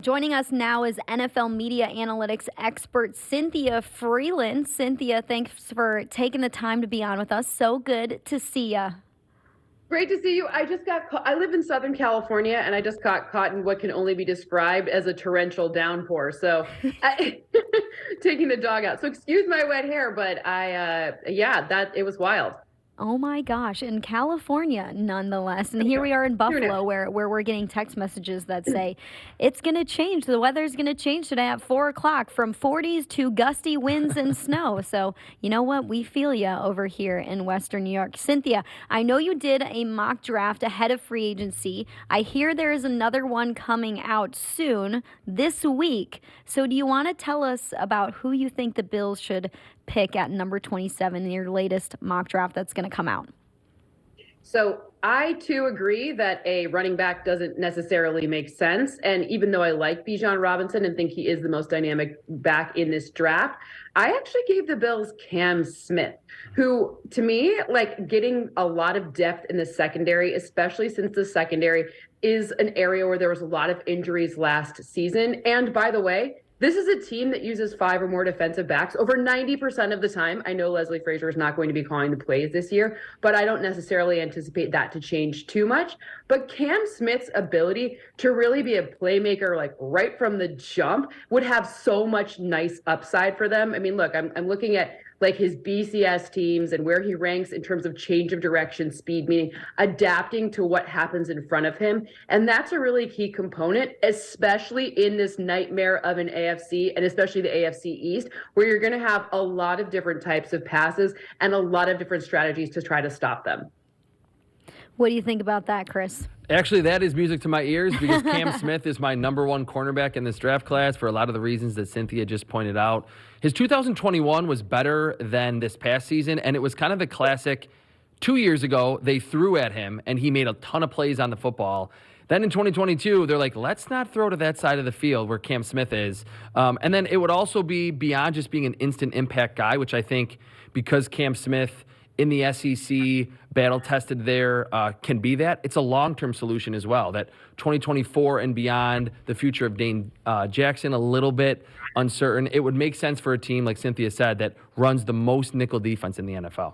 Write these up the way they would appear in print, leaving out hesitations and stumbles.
Joining us now is NFL media analytics expert Cynthia Frelund. Cynthia, thanks for taking the time to be on with us. So good to see you. Great to see you. I live in Southern California, and I just got caught in what can only be described as a torrential downpour. So taking the dog out. So excuse my wet hair, but it was wild. Oh my gosh, in California, nonetheless. And here we are in Buffalo, where we're getting text messages that say it's going to change. The weather's going to change today at 4 o'clock from 40s to gusty winds and snow. So, you know what? We feel you over here in Western New York. Cynthia, I know you did a mock draft ahead of free agency. I hear there is another one coming out soon this week. So do you want to tell us about who you think the Bills should pick at number 27 in your latest mock draft that's going to come out? So I, too, agree that a running back doesn't necessarily make sense. And even though I like Bijan Robinson and think he is the most dynamic back in this draft, I actually gave the Bills Cam Smith, who, to me, getting a lot of depth in the secondary, especially since the secondary is an area where there was a lot of injuries last season. And by the way, this is a team that uses 5 or more defensive backs over 90% of the time. I know Leslie Frazier is not going to be calling the plays this year, but I don't necessarily anticipate that to change too much. But Cam Smith's ability to really be a playmaker, right from the jump, would have so much nice upside for them. I mean, look, I'm looking at his BCS teams and where he ranks in terms of change of direction, speed, meaning adapting to what happens in front of him. And that's a really key component, especially in this nightmare of an AFC, and especially the AFC East, where you're going to have a lot of different types of passes and a lot of different strategies to try to stop them. What do you think about that, Chris? Actually, that is music to my ears because Cam Smith is my number one cornerback in this draft class for a lot of the reasons that Cynthia just pointed out. His 2021 was better than this past season, and it was kind of the classic 2 years ago, they threw at him, and he made a ton of plays on the football. Then in 2022, they're like, let's not throw to that side of the field where Cam Smith is. And then it would also be beyond just being an instant impact guy, which I think because Cam Smith in the SEC, battle-tested there, can be that. It's a long-term solution as well, that 2024 and beyond, the future of Dane Jackson, a little bit uncertain. It would make sense for a team, like Cynthia said, that runs the most nickel defense in the NFL.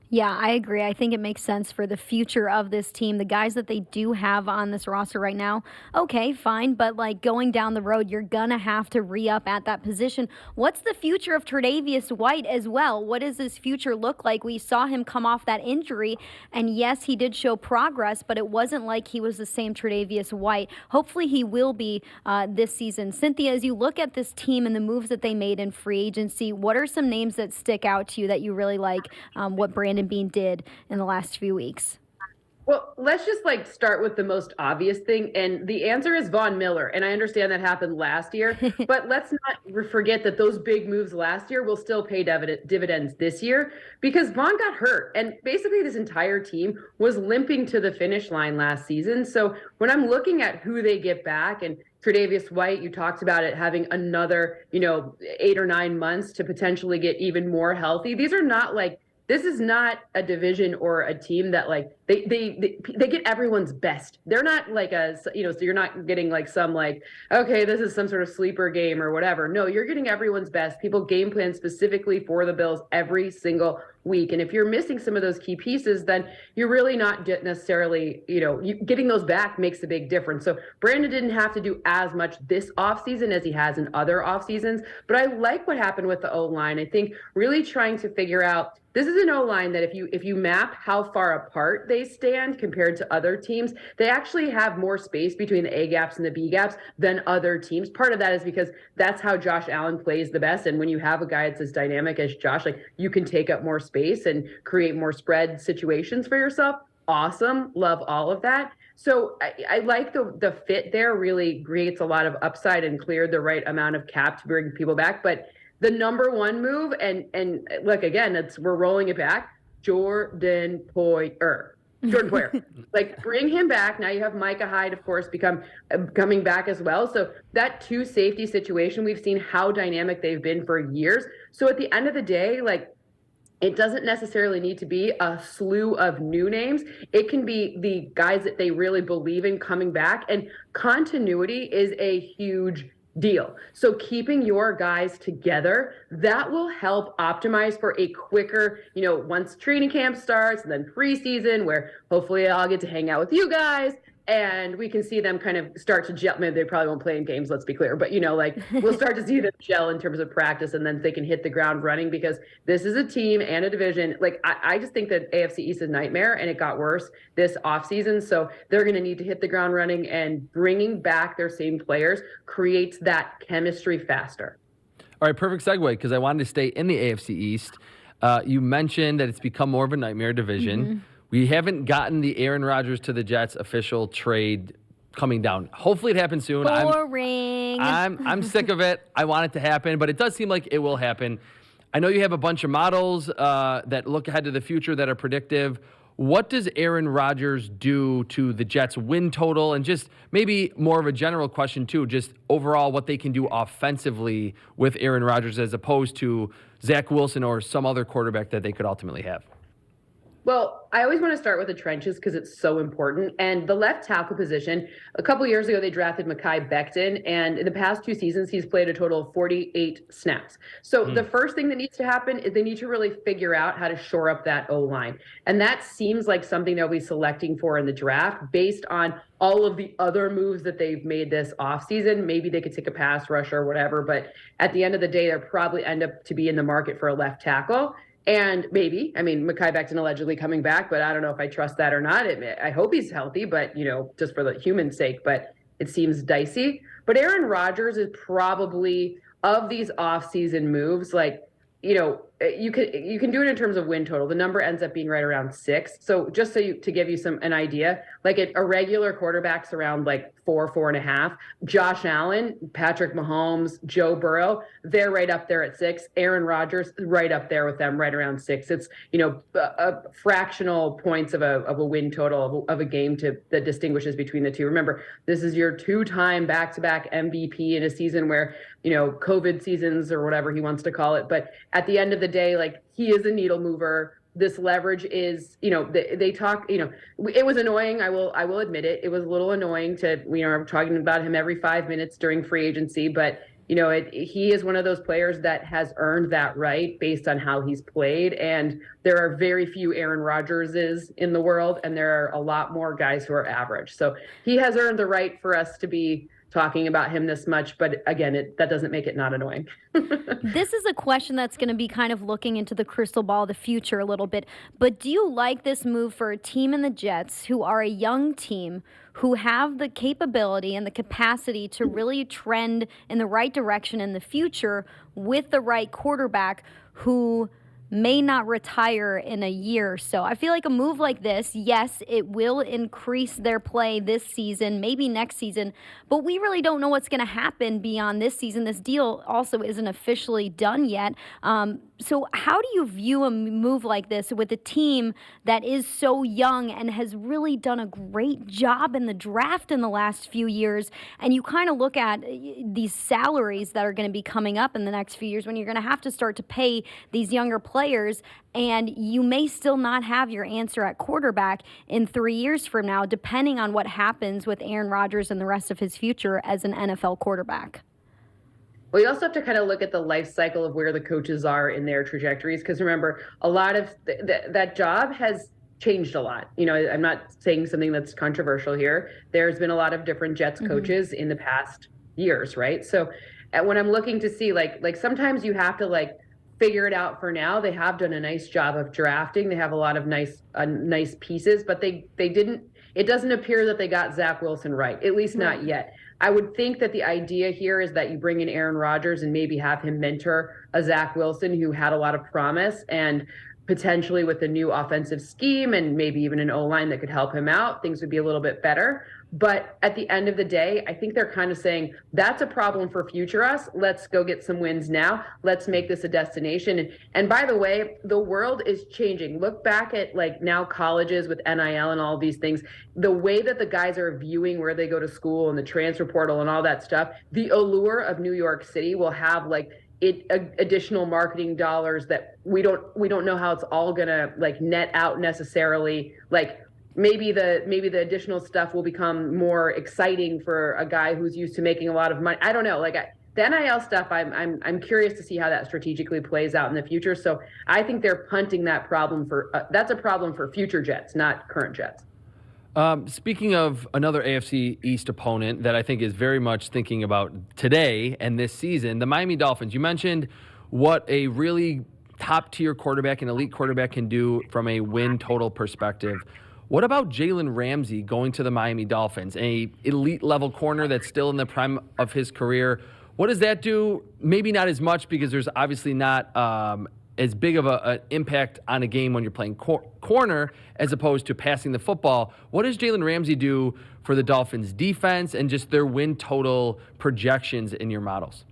Yeah, I agree. I think it makes sense for the future of this team. The guys that they do have on this roster right now, okay, fine. But going down the road, you're going to have to re-up at that position. What's the future of Tre'Davious White as well? What does his future look like? We saw him come off that injury, and yes, he did show progress, but it wasn't like he was the same Tre'Davious White. Hopefully he will be this season. Cynthia, as you look at this team and the moves that they made in free agency, what are some names that stick out to you that you really like, what Brandon Beane did in the last few weeks? Well, let's just start with the most obvious thing. And the answer is Von Miller. And I understand that happened last year, but let's not forget that those big moves last year will still pay dividends this year because Von got hurt. And basically this entire team was limping to the finish line last season. So when I'm looking at who they get back, and Tre'Davious White, you talked about it having another, 8 or 9 months to potentially get even more healthy. These are not this is not a division or a team that they get everyone's best. They're not so you're not getting okay, this is some sort of sleeper game or whatever. No, you're getting everyone's best. People game plan specifically for the Bills every single week. And if you're missing some of those key pieces, then you're really not necessarily, getting those back makes a big difference. So Brandon didn't have to do as much this offseason as he has in other off seasons, but I like what happened with the O-line. I think really trying to figure out, this is an O-line that if you map how far apart they stand compared to other teams, they actually have more space between the A gaps and the B gaps than other teams. Part of that is because that's how Josh Allen plays the best. And when you have a guy that's as dynamic as Josh, you can take up more space and create more spread situations for yourself. Awesome. Love all of that. So I like the fit there, really creates a lot of upside and cleared the right amount of cap to bring people back. But the number one move, and look, again, we're rolling it back, Jordan Poyer. Bring him back. Now you have Micah Hyde, of course, coming back as well. So that 2 safety situation, we've seen how dynamic they've been for years. So at the end of the day, It doesn't necessarily need to be a slew of new names. It can be the guys that they really believe in coming back. And continuity is a huge deal. So keeping your guys together, that will help optimize for a quicker, once training camp starts and then preseason, where hopefully I'll get to hang out with you guys and we can see them kind of start to gel. Maybe they probably won't play in games, let's be clear, but we'll start to see them gel in terms of practice, and then they can hit the ground running, because this is a team and a division. Like I just think that AFC East is a nightmare, and it got worse this offseason. So they're going to need to hit the ground running, and bringing back their same players creates that chemistry faster. All right, perfect segue, because I wanted to stay in the AFC East. You mentioned that it's become more of a nightmare division. Mm-hmm. We haven't gotten the Aaron Rodgers to the Jets official trade coming down. Hopefully it happens soon. Boring. I'm sick of it. I want it to happen, but it does seem like it will happen. I know you have a bunch of models that look ahead to the future that are predictive. What does Aaron Rodgers do to the Jets' win total? And just maybe more of a general question, too, just overall what they can do offensively with Aaron Rodgers as opposed to Zach Wilson or some other quarterback that they could ultimately have. Well, I always want to start with the trenches because it's so important. And the left tackle position, a couple years ago, they drafted Mekhi Becton. And in the past 2 seasons, he's played a total of 48 snaps. So the first thing that needs to happen is they need to really figure out how to shore up that O-line. And that seems like something they'll be selecting for in the draft based on all of the other moves that they've made this offseason. Maybe they could take a pass rush or whatever. But at the end of the day, they'll probably end up to be in the market for a left tackle. And maybe, Mekhi Becton allegedly coming back, but I don't know if I trust that or not. I hope he's healthy, but, just for the human sake, but it seems dicey. But Aaron Rodgers is probably, of these offseason moves, you can do it in terms of win total. The number ends up being right around 6. So just to give you an idea, a regular quarterback's around 4.5. Josh Allen, Patrick Mahomes, Joe Burrow, they're right up there at 6. Aaron Rodgers, right up there with them, right around 6. It's a fractional points of a win total of a game that distinguishes between the two. Remember, this is your 2-time back-to-back MVP in a season where COVID seasons or whatever he wants to call it. But at the end of the day, he is a needle mover. This leverage is, they talk, it was annoying. I will admit it. It was a little annoying to, I'm talking about him every 5 minutes during free agency, but he is one of those players that has earned that right based on how he's played. And there are very few Aaron Rodgerses in the world, and there are a lot more guys who are average. So he has earned the right for us to be talking about him this much, but again, that doesn't make it not annoying. This is a question that's going to be kind of looking into the crystal ball of the future a little bit, but do you like this move for a team in the Jets who are a young team who have the capability and the capacity to really trend in the right direction in the future with the right quarterback who may not retire in a year or so? I feel like a move like this, yes, it will increase their play this season, maybe next season, but we really don't know what's going to happen beyond this season. This deal also isn't officially done yet. So how do you view a move like this with a team that is so young and has really done a great job in the draft in the last few years? And you kind of look at these salaries that are going to be coming up in the next few years when you're going to have to start to pay these younger players, and you may still not have your answer at quarterback in 3 years from now, depending on what happens with Aaron Rodgers and the rest of his future as an NFL quarterback. Well, you also have to kind of look at the life cycle of where the coaches are in their trajectories, because remember, a lot of that job has changed a lot. I'm not saying something that's controversial here. There's been a lot of different Jets coaches in the past years, right? So when I'm looking to see, sometimes you have to figure it out for now. They have done a nice job of drafting. They have a lot of nice pieces, but it doesn't appear that they got Zach Wilson right, at least not yet. I would think that the idea here is that you bring in Aaron Rodgers and maybe have him mentor a Zach Wilson who had a lot of promise, and potentially with a new offensive scheme and maybe even an O-line that could help him out, things would be a little bit better. But at the end of the day, I think they're kind of saying that's a problem for future us. Let's go get some wins now. Let's make this a destination. And by the way, the world is changing. Look back at now colleges with NIL and all these things. The way that the guys are viewing where they go to school and the transfer portal and all that stuff, the allure of New York City will have additional marketing dollars that we don't know how it's all gonna like net out necessarily. Like maybe the additional stuff will become more exciting for a guy who's used to making a lot of money. I don't know. Like the NIL stuff, I'm curious to see how that strategically plays out in the future. So I think they're punting that problem for that's a problem for future Jets, not current Jets. Speaking of another AFC East opponent that I think is very much thinking about today and this season, the Miami Dolphins. You mentioned what a really top-tier quarterback, an elite quarterback can do from a win total perspective. What about Jalen Ramsey going to the Miami Dolphins, a elite-level corner that's still in the prime of his career? What does that do? Maybe not as much because there's obviously not as big of an impact on a game when you're playing corner as opposed to passing the football. What does Jalen Ramsey do for the Dolphins defense and just their win total projections in your models?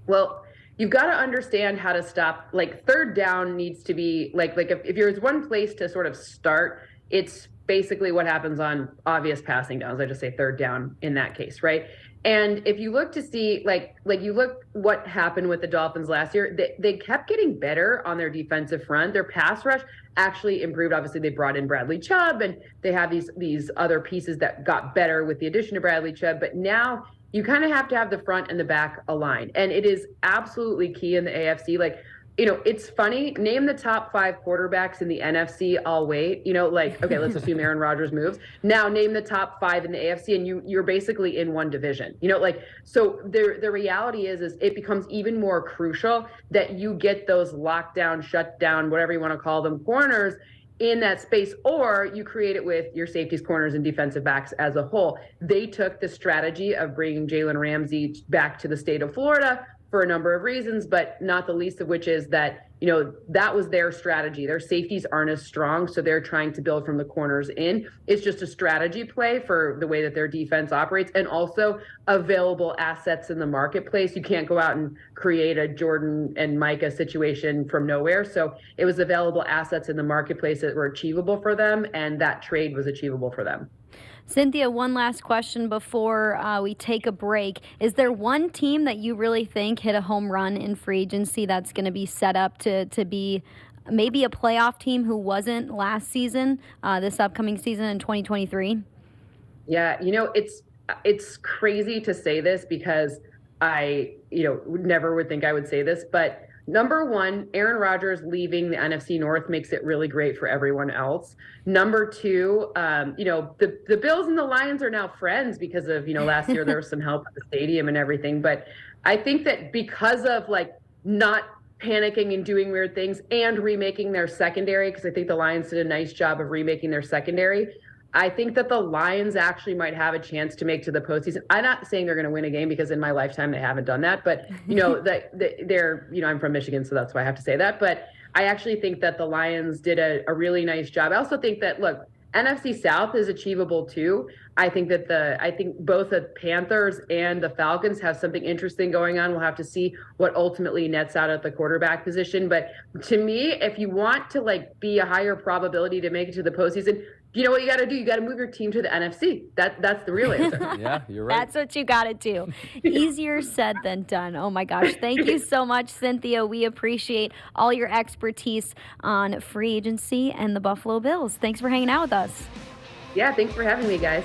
Well, you've got to understand how to stop. Like third down needs to be like if there's one place to sort of start, it's basically what happens on obvious passing downs. I just say third down in that case, right? And if you look to see, like you look what happened with the Dolphins last year, they kept getting better on their defensive front. Their pass rush actually improved. Obviously, they brought in Bradley Chubb, and they have these other pieces that got better with the addition of Bradley Chubb. But now you kind of have to have the front and the back aligned. And it is absolutely key in the AFC. Like, it's funny. Name the top 5 quarterbacks in the NFC. I'll wait. Okay, let's assume Aaron Rodgers moves. Now name the top 5 in the AFC, and you're basically in one division. So the reality is it becomes even more crucial that you get those lockdown, shutdown, whatever you want to call them, corners in that space, or you create it with your safeties, corners, and defensive backs as a whole. They took the strategy of bringing Jalen Ramsey back to the state of Florida for a number of reasons, but not the least of which is that, that was their strategy. Their safeties aren't as strong, so they're trying to build from the corners in. It's just a strategy play for the way that their defense operates, and also available assets in the marketplace. You can't go out and create a Jordan and Micah situation from nowhere. So it was available assets in the marketplace that were achievable for them, and that trade was achievable for them. Cynthia, one last question before we take a break. Is there one team that you really think hit a home run in free agency that's going to be set up to be maybe a playoff team who wasn't last season, this upcoming season in 2023? Yeah, it's crazy to say this because I, never would think I would say this, but number one, Aaron Rodgers leaving the NFC North makes it really great for everyone else. Number two, the Bills and the Lions are now friends because of, last year there was some help at the stadium and everything. But I think that because of not panicking and doing weird things and remaking their secondary, because I think the Lions did a nice job of remaking their secondary, I think that the Lions actually might have a chance to make to the postseason. I'm not saying they're going to win a game because in my lifetime they haven't done that, but they're I'm from Michigan, so that's why I have to say that. But I actually think that the Lions did a really nice job. I also think that NFC South is achievable too. I think both the Panthers and the Falcons have something interesting going on. We'll have to see what ultimately nets out at the quarterback position. But to me, if you want to be a higher probability to make it to the postseason, you know what you got to do? You got to move your team to the NFC. That's the real answer. Yeah, you're right. That's what you got to do. Easier said than done. Oh my gosh. Thank you so much, Cynthia. We appreciate all your expertise on free agency and the Buffalo Bills. Thanks for hanging out with us. Yeah, thanks for having me, guys.